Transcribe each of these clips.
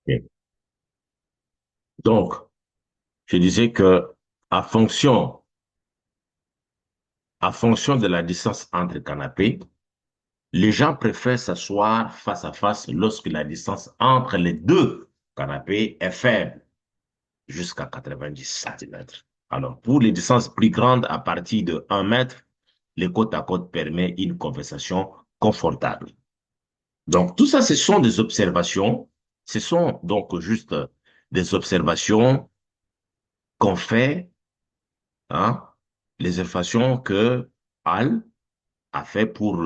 Ok. Donc, je disais que à fonction, à fonction de la distance entre canapés, les gens préfèrent s'asseoir face à face lorsque la distance entre les deux canapés est faible, jusqu'à 90 centimètres. Alors, pour les distances plus grandes, à partir de 1 mètre, les côte à côte permet une conversation confortable. Donc, tout ça, ce sont des observations. Ce sont donc juste des observations qu'on fait, hein, les observations que Hall a fait pour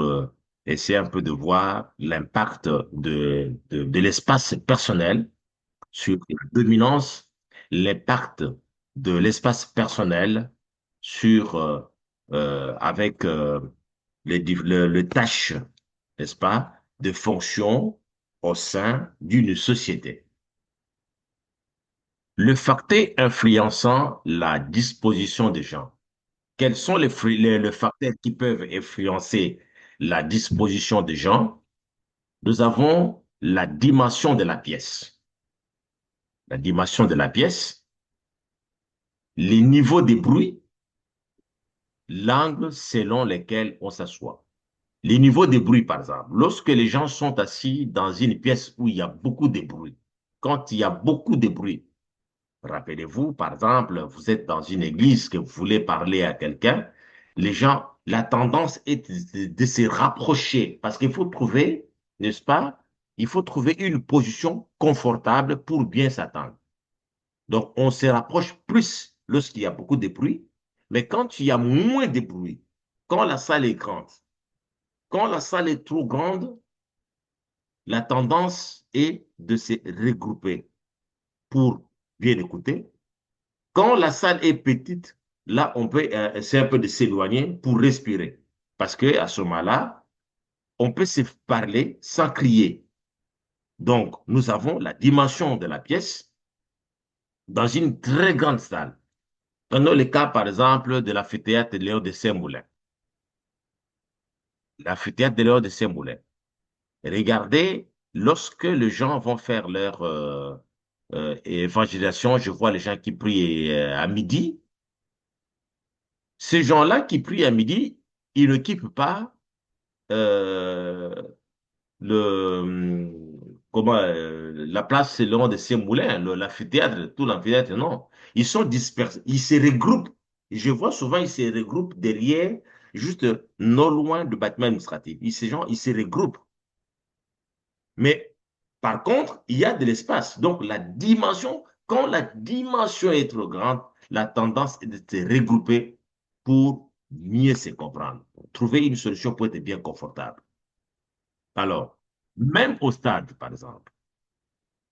essayer un peu de voir l'impact de l'espace personnel sur la dominance, l'impact de l'espace personnel sur, avec le tâche, n'est-ce pas, de fonction au sein d'une société. Le facteur influençant la disposition des gens. Quels sont les facteurs qui peuvent influencer la disposition des gens? Nous avons la dimension de la pièce. La dimension de la pièce, les niveaux de bruit, l'angle selon lequel on s'assoit. Les niveaux de bruit, par exemple, lorsque les gens sont assis dans une pièce où il y a beaucoup de bruit, quand il y a beaucoup de bruit, rappelez-vous, par exemple, vous êtes dans une église que vous voulez parler à quelqu'un, les gens, la tendance est de se rapprocher parce qu'il faut trouver, n'est-ce pas, il faut trouver une position confortable pour bien s'attendre. Donc, on se rapproche plus lorsqu'il y a beaucoup de bruit, mais quand il y a moins de bruit, quand la salle est grande, quand la salle est trop grande, la tendance est de se regrouper pour bien écouter. Quand la salle est petite, là, on peut essayer un peu de s'éloigner pour respirer. Parce que à ce moment-là, on peut se parler sans crier. Donc, nous avons la dimension de la pièce dans une très grande salle. Prenons le cas, par exemple, de l'amphithéâtre de Léon de Saint-Moulin. L'amphithéâtre de Léon de Saint-Moulin. Regardez, lorsque les gens vont faire leur évangélisation, je vois les gens qui prient à midi. Ces gens-là qui prient à midi, ils ne quittent pas euh, la place selon de Saint-Moulin, l'amphithéâtre, tout l'amphithéâtre, non. Ils sont dispersés, ils se regroupent. Je vois souvent, ils se regroupent derrière, juste non loin du bâtiment administratif. Ces gens, ils se regroupent. Mais par contre, il y a de l'espace. Donc, quand la dimension est trop grande, la tendance est de se regrouper pour mieux se comprendre, pour trouver une solution pour être bien confortable. Alors, même au stade, par exemple,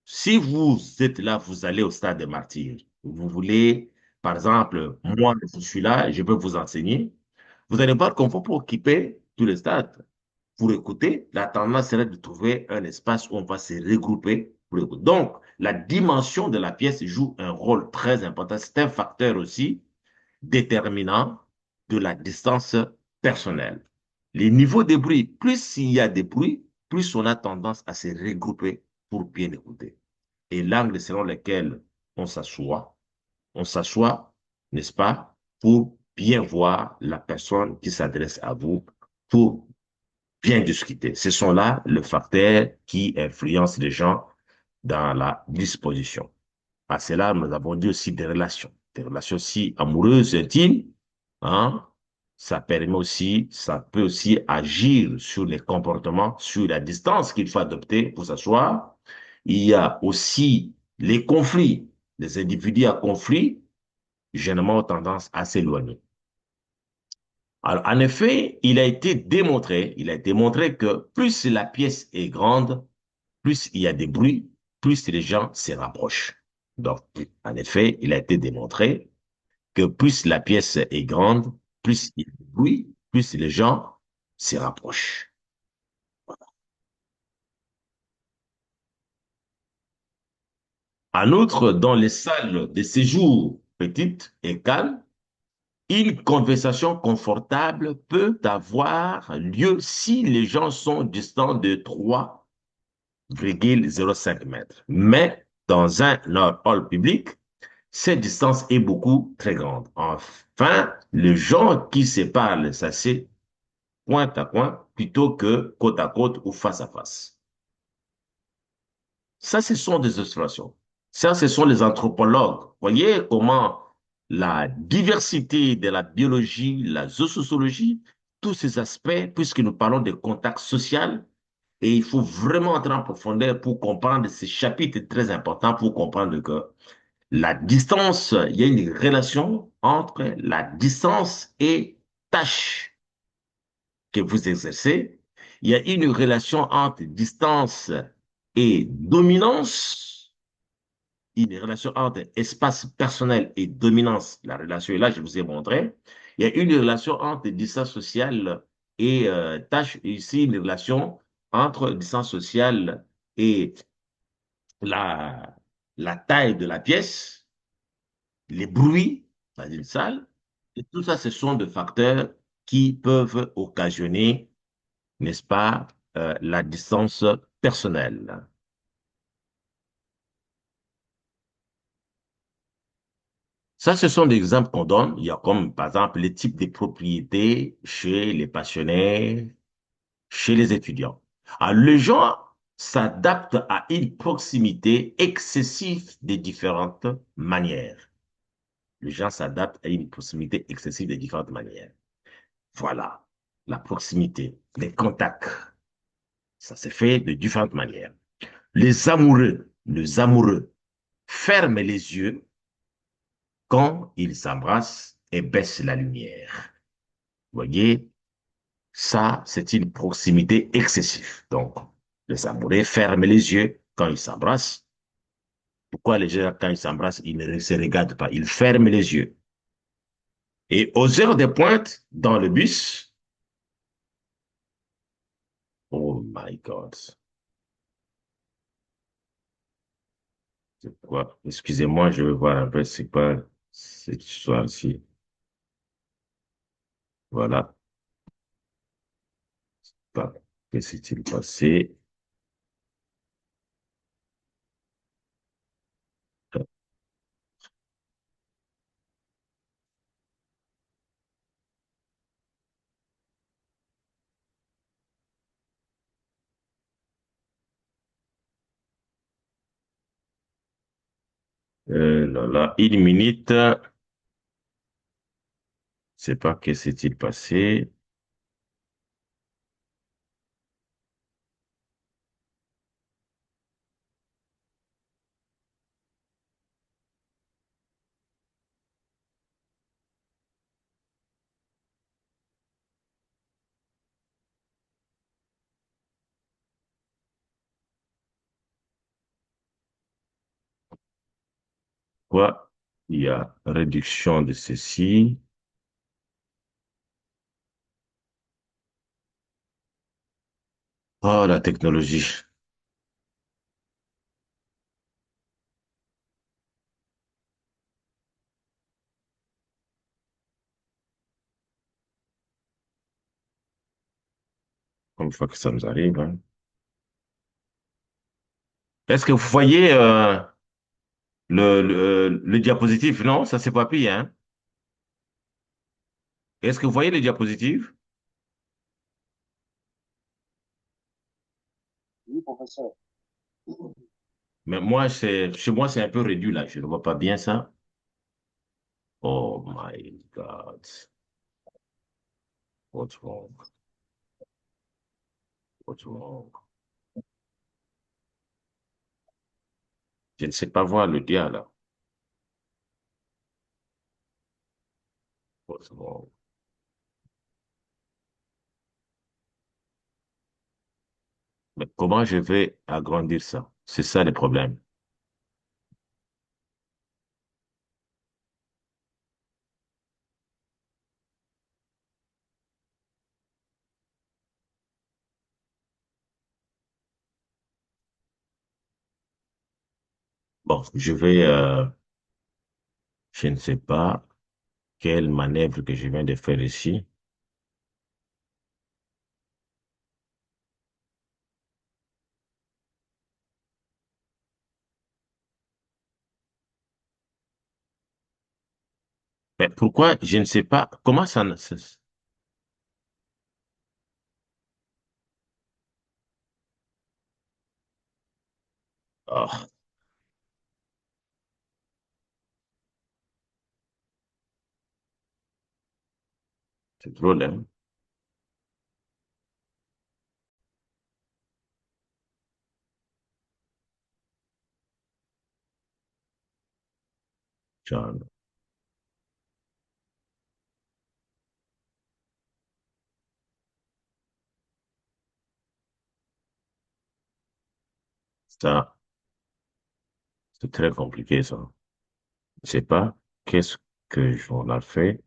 si vous êtes là, vous allez au stade des martyrs, vous voulez, par exemple, moi, je suis là, je peux vous enseigner, vous allez voir qu'on ne faut pas occuper tout le stade. Pour écouter, la tendance serait de trouver un espace où on va se regrouper pour écouter. Donc, la dimension de la pièce joue un rôle très important. C'est un facteur aussi déterminant de la distance personnelle. Les niveaux de bruit, plus il y a de bruit, plus on a tendance à se regrouper pour bien écouter. Et l'angle selon lequel on s'assoit, n'est-ce pas, pour bien voir la personne qui s'adresse à vous, pour bien discuter. Ce sont là les facteurs qui influencent les gens dans la disposition. À cela, nous avons dit aussi des relations si amoureuses, intimes, hein. Ça peut aussi agir sur les comportements, sur la distance qu'il faut adopter pour s'asseoir. Il y a aussi les conflits. Les individus à conflit, généralement, ont tendance à s'éloigner. Alors, en effet, il a été démontré que plus la pièce est grande, plus il y a des bruits, plus les gens se rapprochent. Donc, en effet, il a été démontré que plus la pièce est grande, plus il y a de bruit, plus les gens se rapprochent. En outre, dans les salles de séjour petites et calmes, une conversation confortable peut avoir lieu si les gens sont distants de 3 0,05 mètres. Mais dans un hall public, cette distance est beaucoup très grande. Enfin, les gens qui se parlent s'asseyent point à point plutôt que côte à côte ou face à face. Ça, ce sont des illustrations. Ça, ce sont les anthropologues. Voyez comment la diversité de la biologie, la zoosociologie, tous ces aspects, puisque nous parlons de contact social, et il faut vraiment entrer en profondeur pour comprendre ces chapitres très importants pour comprendre que la distance, il y a une relation entre la distance et tâche que vous exercez. Il y a une relation entre distance et dominance, une relation entre espace personnel et dominance. La relation est là, je vous ai montré. Il y a une relation entre distance sociale et tâche. Ici, une relation entre distance sociale et la, la taille de la pièce, les bruits dans une salle. Et tout ça, ce sont des facteurs qui peuvent occasionner, n'est-ce pas, la distance personnelle. Ça, ce sont des exemples qu'on donne. Il y a comme, par exemple, les types de propriétés chez les passionnés, chez les étudiants. Alors, les gens s'adaptent à une proximité excessive de différentes manières. Les gens s'adaptent à une proximité excessive de différentes manières. Voilà, la proximité, les contacts, ça se fait de différentes manières. Les amoureux ferment les yeux quand ils s'embrassent et baissent la lumière. Vous voyez, ça, c'est une proximité excessive. Donc, les amoureux ferment les yeux quand ils s'embrassent. Pourquoi les gens, quand ils s'embrassent, ils ne se regardent pas, ils ferment les yeux. Et aux heures de pointe, dans le bus, oh my God, c'est quoi? Excusez-moi, je vais voir un peu, c'est quoi cette histoire-ci. Voilà, pas. Que s'est-il passé? Là, là, une minute, c'est pas que s'est-il passé. Quoi? Il y a réduction de ceci. Oh, la technologie. Comme fois que ça nous arrive, hein. Est-ce que vous voyez le diapositive? Non, ça c'est pas pire, hein. Est-ce que vous voyez les diapositives? Mais moi, chez moi, c'est un peu réduit là. Je ne vois pas bien ça. Oh my God. What's wrong? What's wrong? Je ne sais pas voir le dia là. What's wrong? Mais comment je vais agrandir ça? C'est ça le problème. Bon, je ne sais pas quelle manœuvre que je viens de faire ici. Mais pourquoi, je ne sais pas, comment ça... Oh, c'est drôle, hein? Genre, ça, c'est très compliqué, ça. Je sais pas qu'est-ce que j'en ai fait.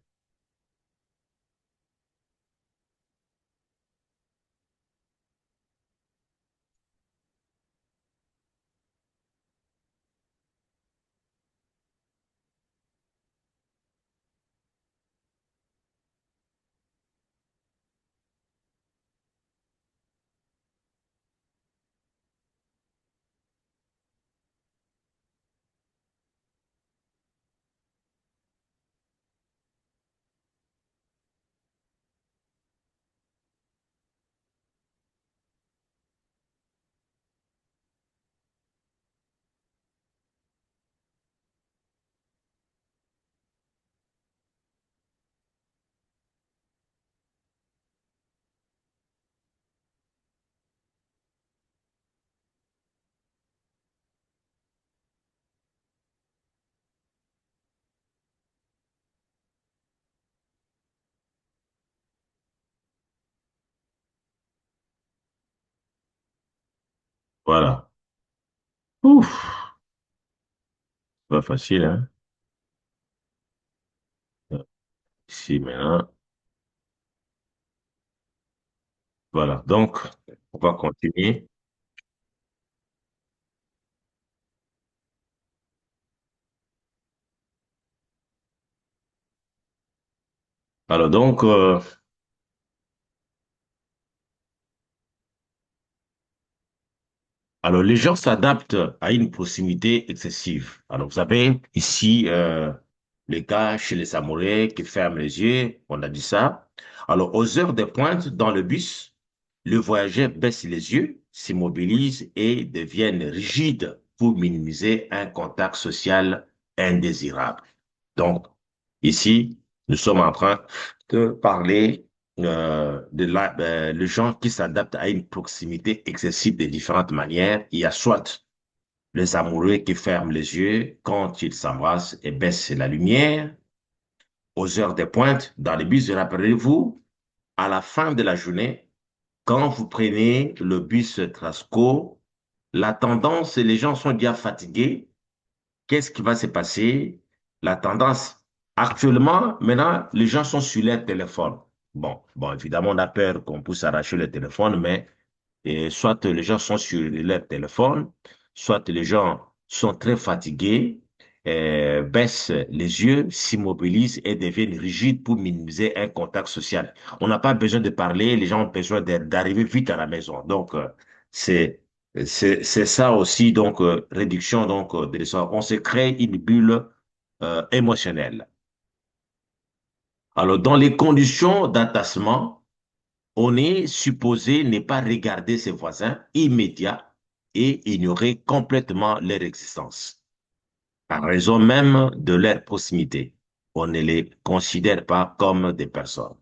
Voilà. Ouf, pas facile, hein? Ici, maintenant. Voilà. Donc, on va continuer. Alors, donc, alors, les gens s'adaptent à une proximité excessive. Alors, vous savez, ici, les cas chez les Amoureux qui ferment les yeux, on a dit ça. Alors, aux heures de pointe dans le bus, le voyageur baisse les yeux, s'immobilise et devient rigide pour minimiser un contact social indésirable. Donc, ici, nous sommes en train de parler les gens qui s'adaptent à une proximité excessive de différentes manières. Il y a soit les amoureux qui ferment les yeux quand ils s'embrassent et baissent la lumière. Aux heures de pointe, dans les bus, rappelez-vous, à la fin de la journée, quand vous prenez le bus Trasco, la tendance, les gens sont déjà fatigués. Qu'est-ce qui va se passer? La tendance, actuellement, maintenant, les gens sont sur leur téléphone. Bon, évidemment, on a peur qu'on puisse arracher le téléphone, mais soit les gens sont sur leur téléphone, soit les gens sont très fatigués, baissent les yeux, s'immobilisent et deviennent rigides pour minimiser un contact social. On n'a pas besoin de parler, les gens ont besoin d'arriver vite à la maison. Donc, c'est c'est ça aussi, donc, réduction donc, de l'histoire. On se crée une bulle émotionnelle. Alors, dans les conditions d'entassement, on est supposé ne pas regarder ses voisins immédiats et ignorer complètement leur existence, par raison même de leur proximité. On ne les considère pas comme des personnes.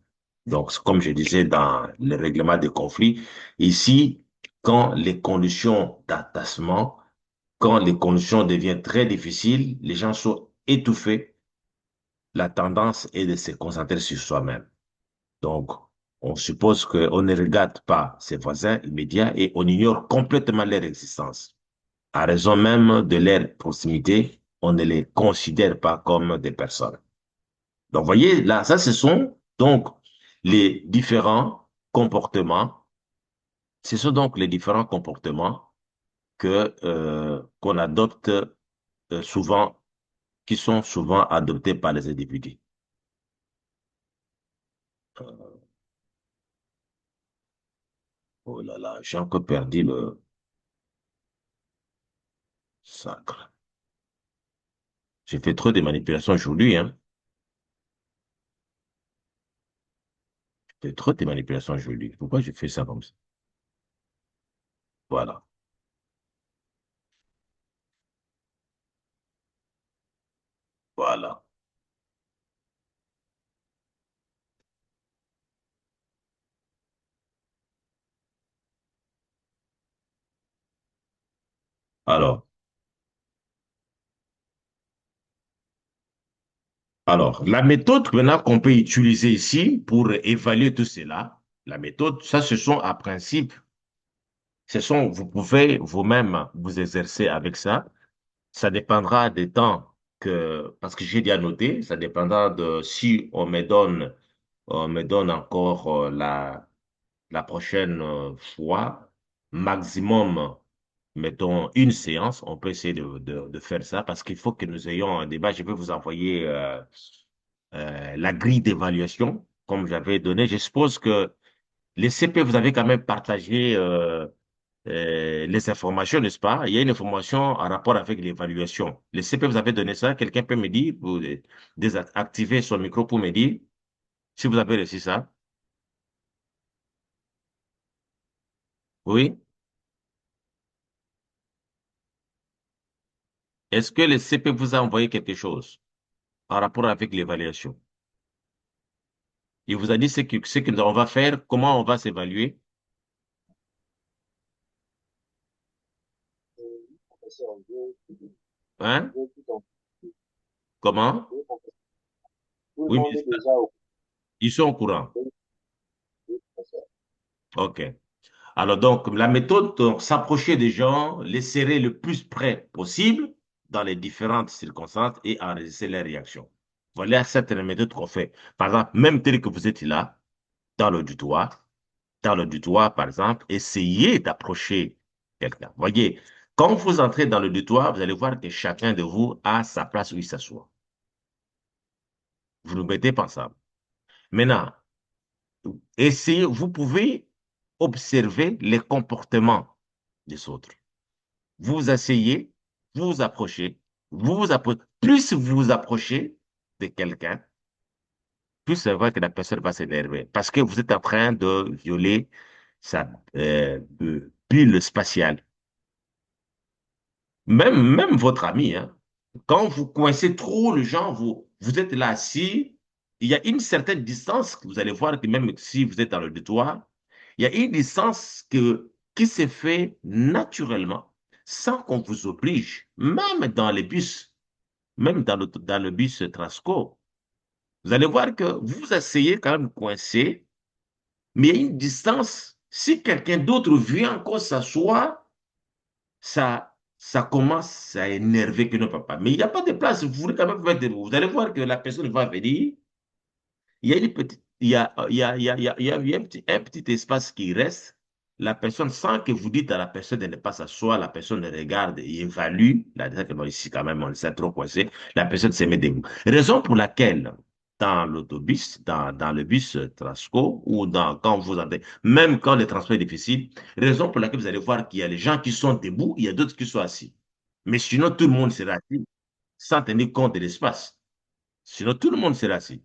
Donc, comme je disais dans le règlement des conflits, ici, quand les conditions d'attachement, quand les conditions deviennent très difficiles, les gens sont étouffés, la tendance est de se concentrer sur soi-même. Donc, on suppose qu'on ne regarde pas ses voisins immédiats et on ignore complètement leur existence. À raison même de leur proximité, on ne les considère pas comme des personnes. Donc, voyez, là, ça, ce sont donc les différents comportements. Ce sont donc les différents comportements qu'on adopte souvent, qui sont souvent adoptés par les individus. Oh là là, j'ai encore perdu le sacre. J'ai fait trop de manipulations aujourd'hui, hein. C'est trop de manipulations, je lui dis. Pourquoi je fais ça comme ça? Voilà. Voilà. Alors, la méthode maintenant qu'on peut utiliser ici pour évaluer tout cela, la méthode, ça, ce sont à principe, vous pouvez vous-même vous exercer avec ça. Ça dépendra des temps parce que j'ai déjà noté, ça dépendra de si on me donne encore la prochaine fois, maximum, mettons une séance, on peut essayer de faire ça parce qu'il faut que nous ayons un débat. Je vais vous envoyer la grille d'évaluation, comme j'avais donné. Je suppose que les CP, vous avez quand même partagé les informations, n'est-ce pas? Il y a une information en rapport avec l'évaluation. Les CP, vous avez donné ça. Quelqu'un peut me dire, vous désactiver son micro pour me dire si vous avez reçu ça. Oui. Est-ce que le CP vous a envoyé quelque chose en rapport avec l'évaluation? Il vous a dit ce que on va faire, comment on va s'évaluer, hein? Comment? Oui, mais ils sont au courant. OK. Alors donc, la méthode, donc, s'approcher des gens, les serrer le plus près possible dans les différentes circonstances et enregistrer leurs réactions. Voilà certaines méthodes qu'on fait. Par exemple, même tel que vous êtes là, dans l'auditoire, par exemple, essayez d'approcher quelqu'un. Voyez, quand vous entrez dans l'auditoire, vous allez voir que chacun de vous a sa place où il s'assoit. Vous ne mettez pas ensemble. Maintenant, essayez, vous pouvez observer les comportements des autres. Vous vous asseyez, vous vous approchez, vous vous approchez. Plus vous vous approchez de quelqu'un, plus c'est vrai que la personne va s'énerver parce que vous êtes en train de violer sa bulle spatiale. Même votre ami, hein, quand vous coincez trop le gens, vous êtes là assis, il y a une certaine distance que vous allez voir que même si vous êtes dans le détour, il y a une distance qui se fait naturellement sans qu'on vous oblige, même dans les bus, même dans le bus Trasco. Vous allez voir que vous vous asseyez quand même coincé, mais il y a une distance. Si quelqu'un d'autre vient encore s'asseoir, ça commence à énerver que non, papa. Mais il n'y a pas de place. Vous voulez quand même faire debout. Vous allez voir que la personne va venir. Il y a une petite, il y a un petit espace qui reste. La personne, sans que vous dites à la personne de ne pas s'asseoir, la personne regarde et évalue. La que non, ici, quand même, on s'est trop coincé. La personne se met debout. Raison pour laquelle, dans l'autobus, dans le bus Trasco, ou quand vous entrez, même quand le transport est difficile, raison pour laquelle vous allez voir qu'il y a les gens qui sont debout, il y a d'autres qui sont assis. Mais sinon, tout le monde sera assis, sans tenir compte de l'espace. Sinon, tout le monde sera assis.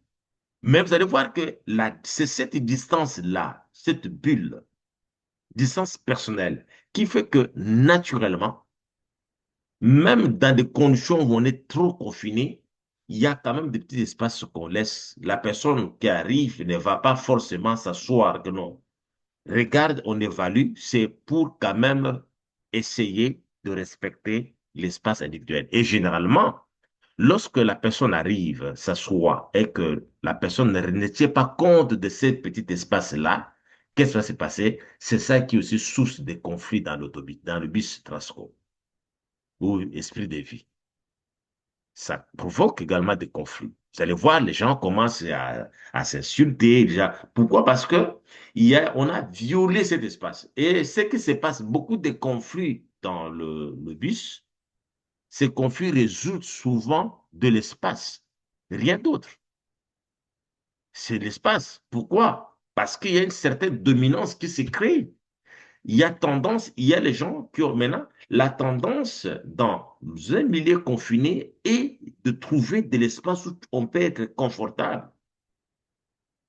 Mais vous allez voir que c'est cette distance-là, cette bulle, distance personnelle, qui fait que naturellement, même dans des conditions où on est trop confiné, il y a quand même des petits espaces qu'on laisse. La personne qui arrive ne va pas forcément s'asseoir, que non. Regarde, on évalue, c'est pour quand même essayer de respecter l'espace individuel. Et généralement, lorsque la personne arrive, s'assoit et que la personne ne tient pas compte de ce petit espace-là, qu'est-ce qui va se passer? C'est ça qui est aussi source de conflits dans l'autobus, dans le bus Transco ou esprit de vie. Ça provoque également des conflits. Vous allez voir, les gens commencent à s'insulter déjà. Pourquoi? Parce que on a violé cet espace. Et ce qui se passe, beaucoup de conflits dans le bus, ces conflits résultent souvent de l'espace. Rien d'autre. C'est l'espace. Pourquoi? Parce qu'il y a une certaine dominance qui se crée. Il y a les gens qui ont maintenant la tendance dans un milieu confiné et de trouver de l'espace où on peut être confortable.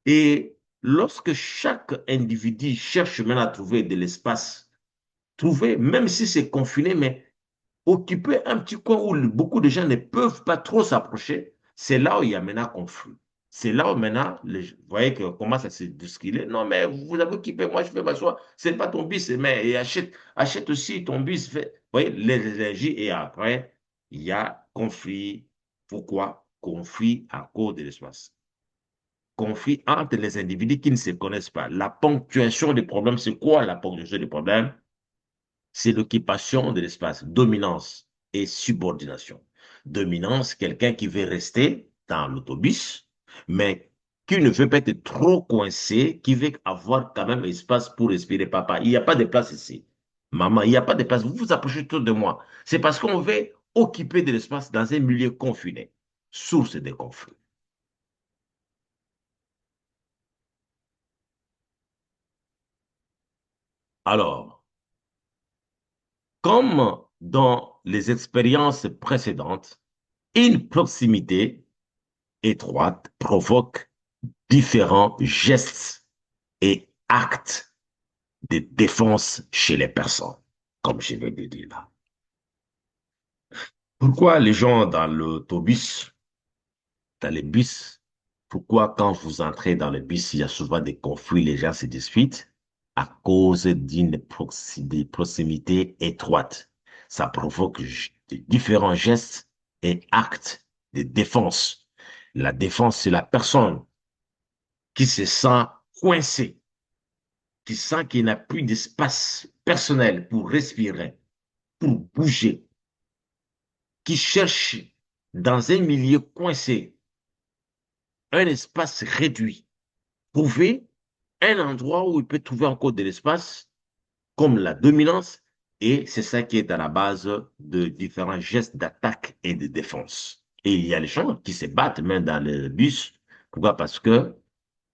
Et lorsque chaque individu cherche maintenant à trouver de l'espace, trouver, même si c'est confiné, mais occuper un petit coin où beaucoup de gens ne peuvent pas trop s'approcher, c'est là où il y a maintenant conflit. C'est là où maintenant, vous voyez que commence à se bousculer. Non, mais vous avez occupé, moi je vais m'asseoir. C'est pas ton bis, mais et achète aussi ton bis. Vous voyez, l'énergie et après, il y a conflit. Pourquoi? Conflit à cause de l'espace. Conflit entre les individus qui ne se connaissent pas. La ponctuation des problèmes, c'est quoi la ponctuation des problèmes? C'est l'occupation de l'espace, dominance et subordination. Dominance, quelqu'un qui veut rester dans l'autobus, mais qui ne veut pas être trop coincé, qui veut avoir quand même espace pour respirer. Papa, il n'y a pas de place ici. Maman, il n'y a pas de place. Vous vous approchez tout de moi. C'est parce qu'on veut occuper de l'espace dans un milieu confiné, source de conflits. Alors, comme dans les expériences précédentes, une proximité étroite provoque différents gestes et actes de défense chez les personnes, comme je viens de dire là. Pourquoi les gens dans l'autobus, dans les bus, pourquoi quand vous entrez dans le bus, il y a souvent des conflits, les gens se disputent à cause d'une proximité étroite. Ça provoque différents gestes et actes de défense. La défense, c'est la personne qui se sent coincée, qui sent qu'il n'a plus d'espace personnel pour respirer, pour bouger, qui cherche dans un milieu coincé, un espace réduit, trouver un endroit où il peut trouver encore de l'espace, comme la dominance, et c'est ça qui est à la base de différents gestes d'attaque et de défense. Et il y a les gens qui se battent même dans le bus. Pourquoi? Parce que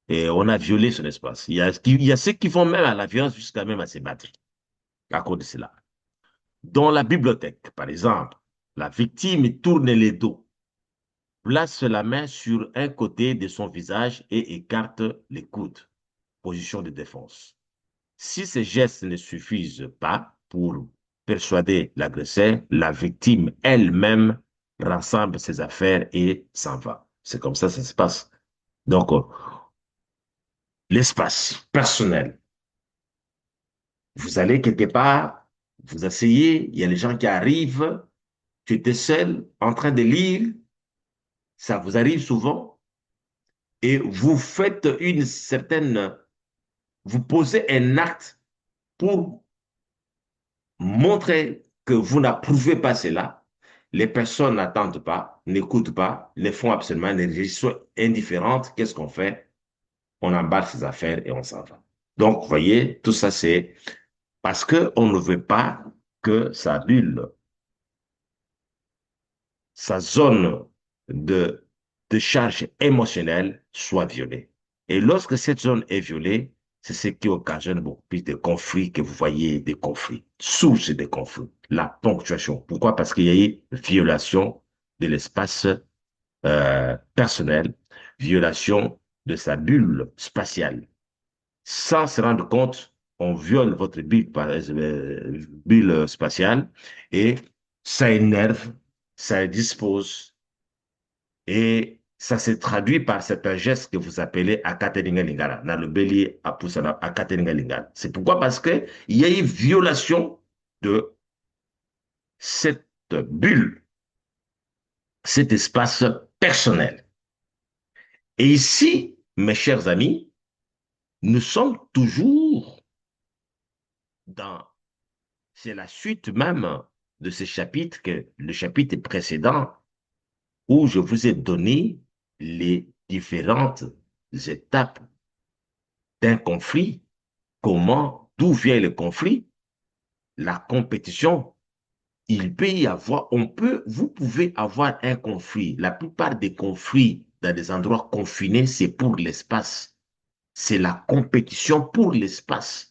on a violé son espace. Il y a ceux qui vont même à la violence jusqu'à même à se battre à cause de cela. Dans la bibliothèque, par exemple, la victime tourne les dos, place la main sur un côté de son visage et écarte les coudes, position de défense. Si ces gestes ne suffisent pas pour persuader l'agresseur, la victime elle-même rassemble ses affaires et s'en va. C'est comme ça que ça se passe. Donc, l'espace personnel. Vous allez quelque part, vous asseyez, il y a les gens qui arrivent, tu étais seul en train de lire, ça vous arrive souvent, et vous faites une certaine, vous posez un acte pour montrer que vous n'approuvez pas cela. Les personnes n'attendent pas, n'écoutent pas, ne font absolument, ne sont indifférentes. Qu'est-ce qu'on fait? On emballe ses affaires et on s'en va. Donc, vous voyez, tout ça, c'est parce qu'on ne veut pas que sa bulle, sa zone de, de charge émotionnelle soit violée. Et lorsque cette zone est violée, c'est ce qui occasionne beaucoup plus de conflits que vous voyez, des conflits, source des conflits, la ponctuation. Pourquoi? Parce qu'il y a eu violation de l'espace personnel, violation de sa bulle spatiale. Sans se rendre compte, on viole votre bulle spatiale et ça énerve, ça dispose et ça se traduit par certains gestes que vous appelez Akateninga Lingala, dans le bélier à Poussana, Akateninga Lingala. C'est pourquoi? Parce qu'il y a eu violation de cette bulle, cet espace personnel. Et ici, mes chers amis, nous sommes toujours dans, c'est la suite même de ce chapitre, que le chapitre précédent, où je vous ai donné les différentes étapes d'un conflit. Comment, d'où vient le conflit? La compétition. Il peut y avoir, vous pouvez avoir un conflit. La plupart des conflits dans des endroits confinés, c'est pour l'espace. C'est la compétition pour l'espace.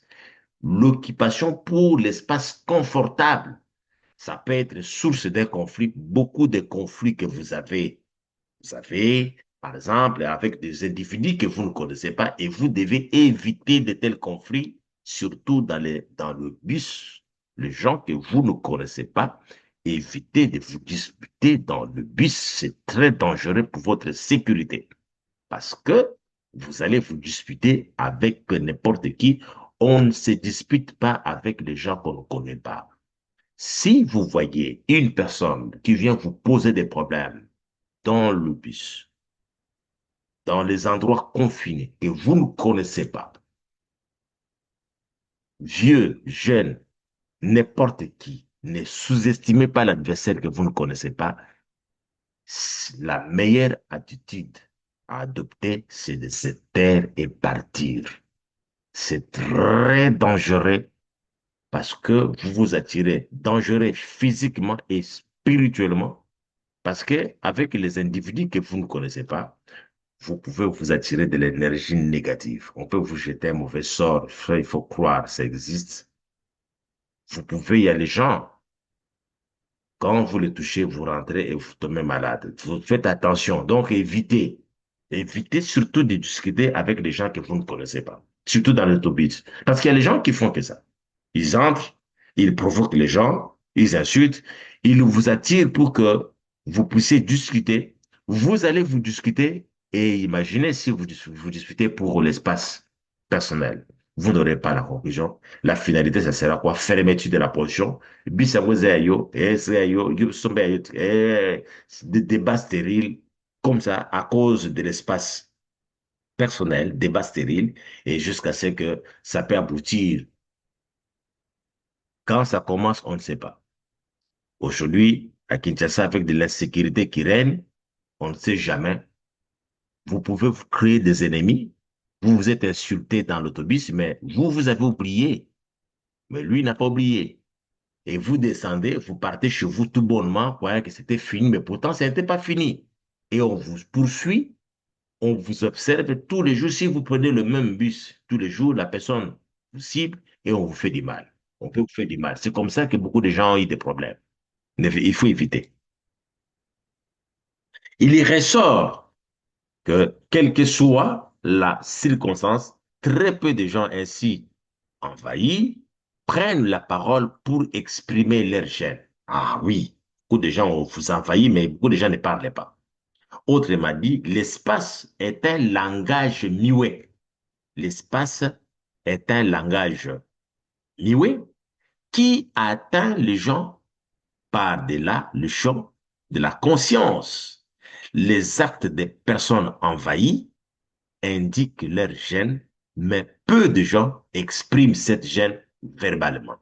L'occupation pour l'espace confortable. Ça peut être source d'un conflit. Beaucoup de conflits que vous avez par exemple, avec des individus que vous ne connaissez pas, et vous devez éviter de tels conflits, surtout dans le bus, les gens que vous ne connaissez pas. Évitez de vous disputer dans le bus, c'est très dangereux pour votre sécurité parce que vous allez vous disputer avec n'importe qui. On ne se dispute pas avec les gens qu'on ne connaît pas. Si vous voyez une personne qui vient vous poser des problèmes dans le bus, dans les endroits confinés que vous ne connaissez pas, vieux, jeune, n'importe qui, ne sous-estimez pas l'adversaire que vous ne connaissez pas. La meilleure attitude à adopter, c'est de se taire et partir. C'est très dangereux parce que vous vous attirez dangereux physiquement et spirituellement parce que avec les individus que vous ne connaissez pas, vous pouvez vous attirer de l'énergie négative. On peut vous jeter un mauvais sort. Ça, il faut croire, ça existe. Vous pouvez, il y a les gens, quand vous les touchez, vous rentrez et vous tombez malade. Vous faites attention. Donc, évitez. Évitez surtout de discuter avec les gens que vous ne connaissez pas. Surtout dans l'autobus. Parce qu'il y a les gens qui font que ça. Ils entrent, ils provoquent les gens, ils insultent, ils vous attirent pour que vous puissiez discuter. Vous allez vous discuter et imaginez si vous discutez pour l'espace personnel. Vous n'aurez pas la conclusion. La finalité, ça sera quoi? Fermeture de la position. Bisango zeyo, zeyo, sombe des débats stériles comme ça à cause de l'espace personnel, débat stérile, et jusqu'à ce que ça peut aboutir. Quand ça commence, on ne sait pas. Aujourd'hui, à Kinshasa, avec de l'insécurité qui règne, on ne sait jamais. Vous pouvez vous créer des ennemis. Vous vous êtes insulté dans l'autobus, mais vous avez oublié. Mais lui n'a pas oublié. Et vous descendez, vous partez chez vous tout bonnement, croyant que c'était fini, mais pourtant, ça n'était pas fini. Et on vous poursuit, on vous observe tous les jours. Si vous prenez le même bus tous les jours, la personne vous cible et on vous fait du mal. On peut vous faire du mal. C'est comme ça que beaucoup de gens ont eu des problèmes. Il faut éviter. Il y ressort que, quelle que soit la circonstance, très peu de gens ainsi envahis prennent la parole pour exprimer leur gêne. Ah oui, beaucoup de gens ont vous envahi, mais beaucoup de gens ne parlaient pas. Autrement dit, l'espace est un langage muet. L'espace est un langage muet qui atteint les gens par-delà le champ de la conscience. Les actes des personnes envahies indiquent leur gêne, mais peu de gens expriment cette gêne verbalement.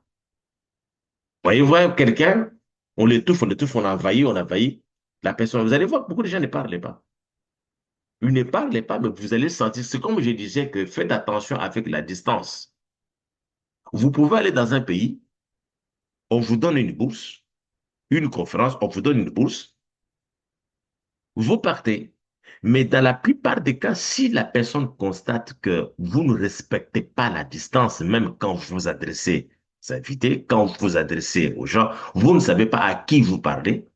Voyez-vous quelqu'un, on l'étouffe, on envahit la personne. Vous allez voir que beaucoup de gens ne parlent pas. Ils ne parlent pas, mais vous allez sentir. C'est comme je disais que faites attention avec la distance. Vous pouvez aller dans un pays, on vous donne une bourse, une conférence, on vous donne une bourse, vous partez. Mais dans la plupart des cas, si la personne constate que vous ne respectez pas la distance, même quand vous vous adressez aux invités, quand vous vous adressez aux gens, vous ne savez pas à qui vous parlez,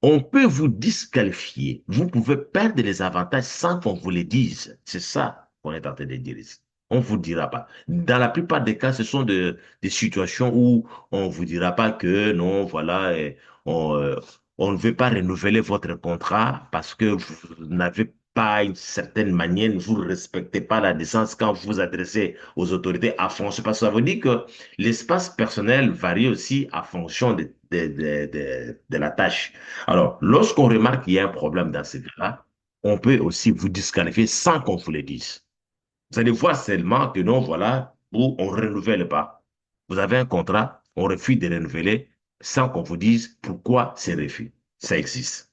on peut vous disqualifier. Vous pouvez perdre les avantages sans qu'on vous les dise. C'est ça qu'on est en train de dire ici. On ne vous dira pas. Dans la plupart des cas, ce sont des situations où on ne vous dira pas que non, voilà, on, euh, on ne veut pas renouveler votre contrat parce que vous n'avez pas une certaine manière, vous ne respectez pas la décence quand vous vous adressez aux autorités à fonction. Parce que ça veut dire que l'espace personnel varie aussi à fonction de la tâche. Alors, lorsqu'on remarque qu'il y a un problème dans ce cas-là, on peut aussi vous disqualifier sans qu'on vous le dise. Vous allez voir seulement que non, voilà, où on ne renouvelle pas. Vous avez un contrat, on refuse de renouveler sans qu'on vous dise pourquoi c'est refus. Ça existe.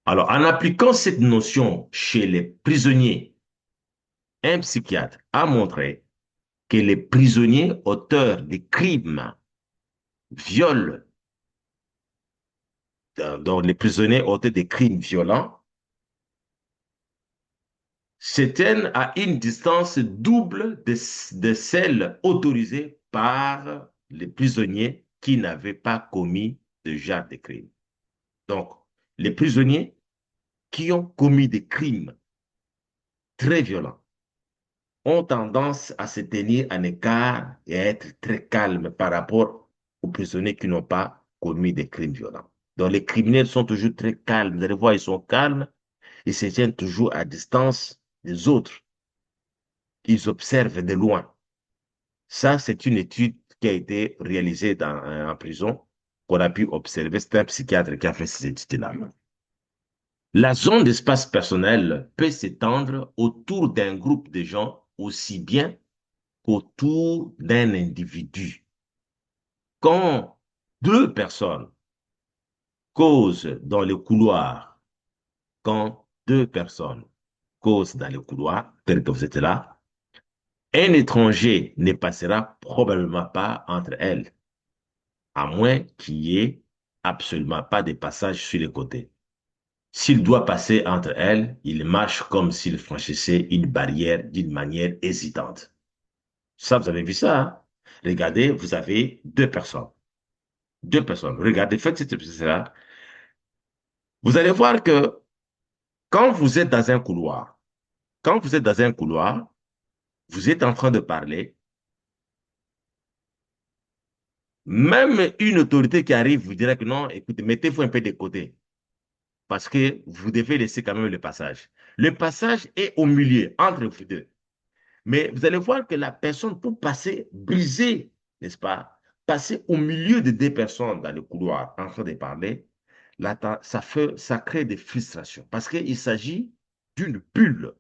Alors, en appliquant cette notion chez les prisonniers, un psychiatre a montré que les prisonniers auteurs de crimes, viols, donc les prisonniers auteurs de crimes violents, s'éteignent à une distance double de celle autorisée par les prisonniers qui n'avaient pas commis de genre de crime. Donc, Les prisonniers qui ont commis des crimes très violents ont tendance à se tenir en écart et à être très calmes par rapport aux prisonniers qui n'ont pas commis des crimes violents. Donc les criminels sont toujours très calmes. Vous allez voir, ils sont calmes, ils se tiennent toujours à distance des autres. Ils observent de loin. Ça, c'est une étude qui a été réalisée en prison, qu'on a pu observer. C'est un psychiatre qui a fait ces études-là. La zone d'espace personnel peut s'étendre autour d'un groupe de gens aussi bien qu'autour d'un individu. Quand deux personnes causent dans le couloir, quand deux personnes causent dans le couloir, tel que vous êtes là, un étranger ne passera probablement pas entre elles, à moins qu'il n'y ait absolument pas de passage sur les côtés. S'il doit passer entre elles, il marche comme s'il franchissait une barrière d'une manière hésitante. Ça, vous avez vu ça, hein? Regardez, vous avez deux personnes. Deux personnes. Regardez, faites cette exercice-là. Vous allez voir que quand vous êtes dans un couloir, quand vous êtes dans un couloir, vous êtes en train de parler, même une autorité qui arrive vous dira que non, écoutez, mettez-vous un peu de côté parce que vous devez laisser quand même le passage. Le passage est au milieu, entre vous deux. Mais vous allez voir que la personne peut passer, briser, n'est-ce pas? Passer au milieu de deux personnes dans le couloir en train de parler, là, ça crée des frustrations parce qu'il s'agit d'une bulle.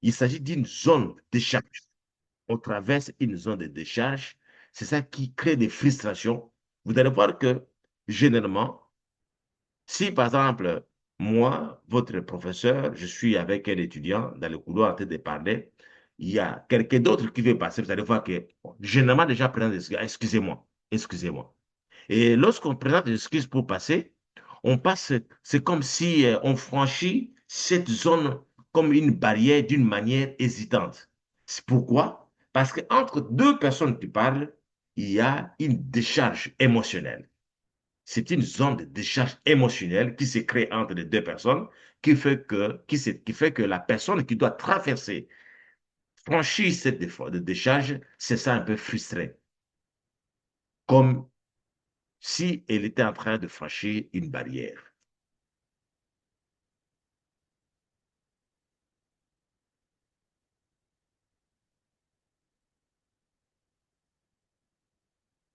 Il s'agit d'une zone d'échange. On traverse une zone de décharge. C'est ça qui crée des frustrations. Vous allez voir que généralement, si par exemple, moi, votre professeur, je suis avec un étudiant dans le couloir en train de parler, il y a quelqu'un d'autre qui veut passer, vous allez voir que bon, généralement déjà présente des excuses. Excusez-moi, excusez-moi. Et lorsqu'on présente des excuses pour passer, on passe, c'est comme si on franchit cette zone comme une barrière d'une manière hésitante. C'est pourquoi? Parce qu'entre deux personnes qui parlent, il y a une décharge émotionnelle. C'est une zone de décharge émotionnelle qui se crée entre les deux personnes qui fait que la personne qui doit traverser, franchir cette décharge, c'est ça un peu frustré. Comme si elle était en train de franchir une barrière.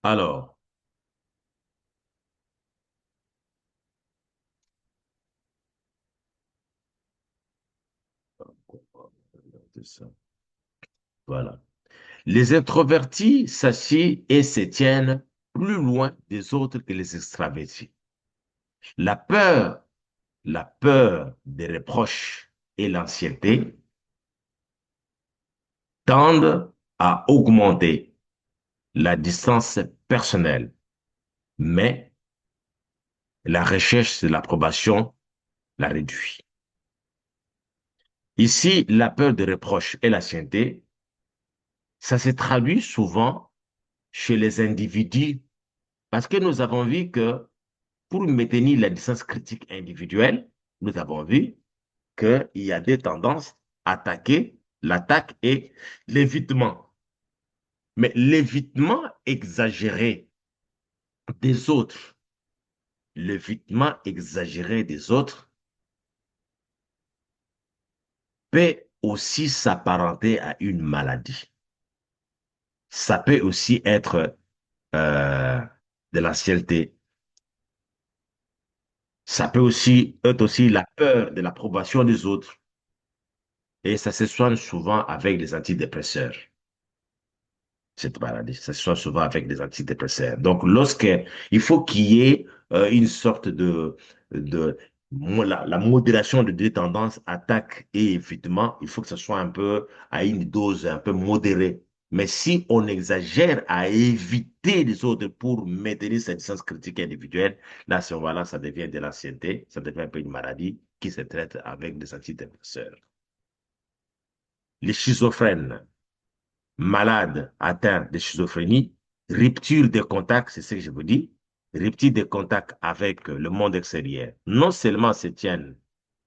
Alors, voilà. Les introvertis s'assient et se tiennent plus loin des autres que les extravertis. La peur, la peur des reproches et l'anxiété tendent à augmenter la distance personnelle, mais la recherche de l'approbation la réduit. Ici, la peur des reproches et l'anxiété, ça se traduit souvent chez les individus parce que nous avons vu que pour maintenir la distance critique individuelle, nous avons vu qu'il y a des tendances attaquer, l'attaque et l'évitement. Mais l'évitement exagéré des autres, l'évitement exagéré des autres peut aussi s'apparenter à une maladie. Ça peut aussi être euh, de l'anxiété. Ça peut aussi être aussi la peur de l'approbation des autres. Et ça se soigne souvent avec des antidépresseurs. Cette maladie, ça se soigne souvent avec des antidépresseurs. Donc, il faut qu'il y ait une sorte de la modération de deux tendances, attaque et évitement, il faut que ce soit un peu à une dose un peu modérée. Mais si on exagère à éviter les autres pour maintenir cette distance critique individuelle, là, à ce moment-là, ça devient de l'anxiété, ça devient un peu une maladie qui se traite avec des antidépresseurs. Les schizophrènes, malades atteints de schizophrénie, rupture des contacts, c'est ce que je vous dis, rupture de contact avec le monde extérieur, non seulement se tiennent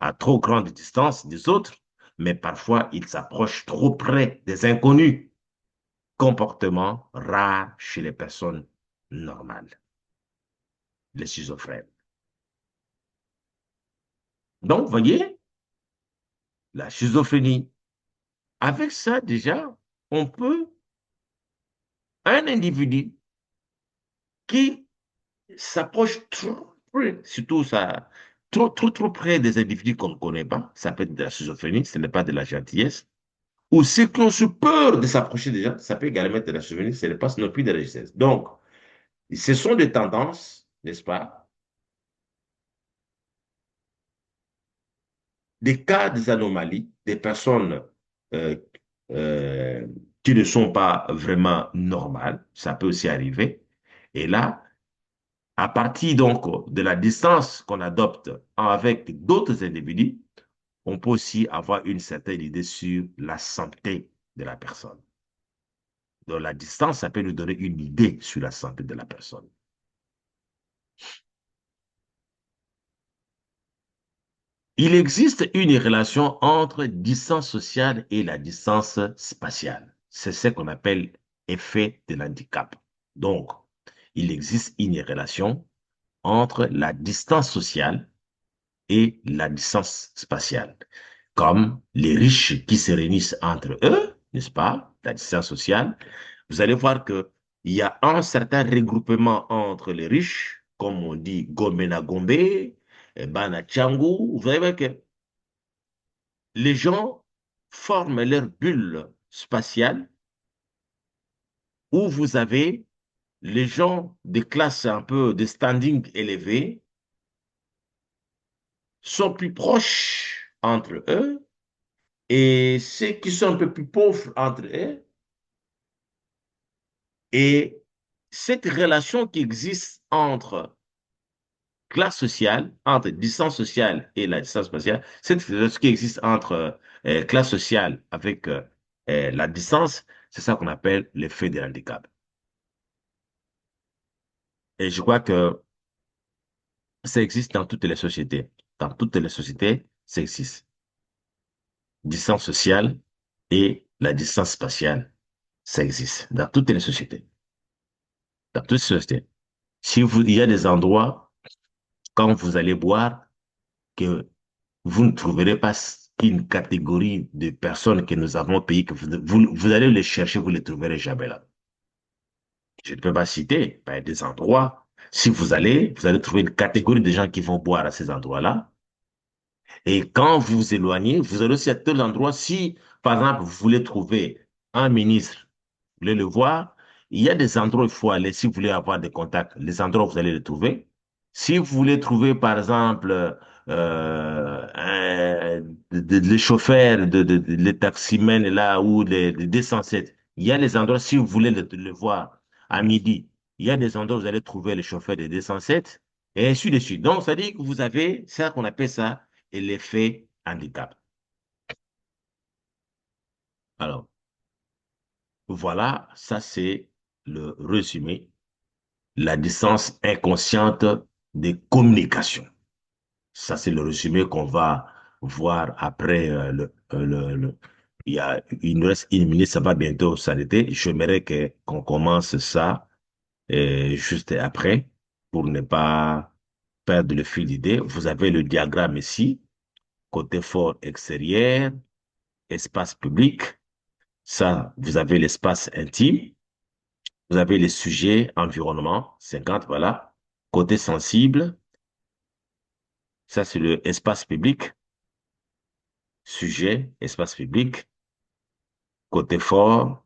à trop grande distance des autres, mais parfois ils s'approchent trop près des inconnus. Comportement rare chez les personnes normales, les schizophrènes. Donc, vous voyez, la schizophrénie. Avec ça, déjà, on peut, un individu qui s'approche trop près, surtout ça, trop près des individus qu'on ne connaît pas, ça peut être de la schizophrénie, ce n'est pas de la gentillesse, ou ceux qui ont ce peur de s'approcher des gens, ça peut également être de la schizophrénie, ce n'est pas non plus de la gentillesse. Donc, ce sont des tendances, n'est-ce pas, des cas, des anomalies, des personnes euh, euh, qui ne sont pas vraiment normales, ça peut aussi arriver. Et là, à partir donc de la distance qu'on adopte avec d'autres individus, on peut aussi avoir une certaine idée sur la santé de la personne. Donc la distance, ça peut nous donner une idée sur la santé de la personne. Il existe une relation entre distance sociale et la distance spatiale. C'est ce qu'on appelle effet de l'handicap. Donc, il existe une relation entre la distance sociale et la distance spatiale. Comme les riches qui se réunissent entre eux, n'est-ce pas, la distance sociale, vous allez voir que il y a un certain regroupement entre les riches, comme on dit Gomena Gombe, Bana Tchangou. Vous allez voir que les gens forment leur bulle spatiale où vous avez les gens de classe un peu de standing élevé sont plus proches entre eux et ceux qui sont un peu plus pauvres entre eux. Et cette relation qui existe entre classe sociale, entre distance sociale et la distance spatiale, cette relation qui existe entre classe sociale avec la distance, c'est ça qu'on appelle l'effet de handicap. Et je crois que ça existe dans toutes les sociétés. Dans toutes les sociétés, ça existe. Distance sociale et la distance spatiale, ça existe dans toutes les sociétés. Dans toutes les sociétés. Si vous, il y a des endroits, quand vous allez boire, que vous ne trouverez pas une catégorie de personnes que nous avons payées, que vous allez les chercher, vous ne les trouverez jamais là. Je ne peux pas citer des endroits. Si vous allez trouver une catégorie de gens qui vont boire à ces endroits-là. Et quand vous vous éloignez, vous allez aussi à tel endroit. Si, par exemple, vous voulez trouver un ministre, vous voulez le voir, il y a des endroits où il faut aller si vous voulez avoir des contacts, les endroits où vous allez le trouver. Si vous voulez trouver, par exemple, les chauffeurs, les taximens là, ou les 207, il y a des endroits, si vous voulez le voir à midi, il y a des endroits où vous allez trouver les chauffeurs des 207, et ainsi de suite. Donc, ça dit que vous avez ça qu'on appelle ça et l'effet handicap. Alors, voilà, ça c'est le résumé, la distance inconsciente des communications. Ça c'est le résumé qu'on va voir après il nous reste une minute, ça va bientôt s'arrêter. J'aimerais qu'on commence ça juste après pour ne pas perdre le fil d'idée. Vous avez le diagramme ici, côté fort extérieur, espace public. Ça, vous avez l'espace intime, vous avez les sujets, environnement, 50, voilà. Côté sensible, ça c'est le espace public, sujet, espace public. Côté fort,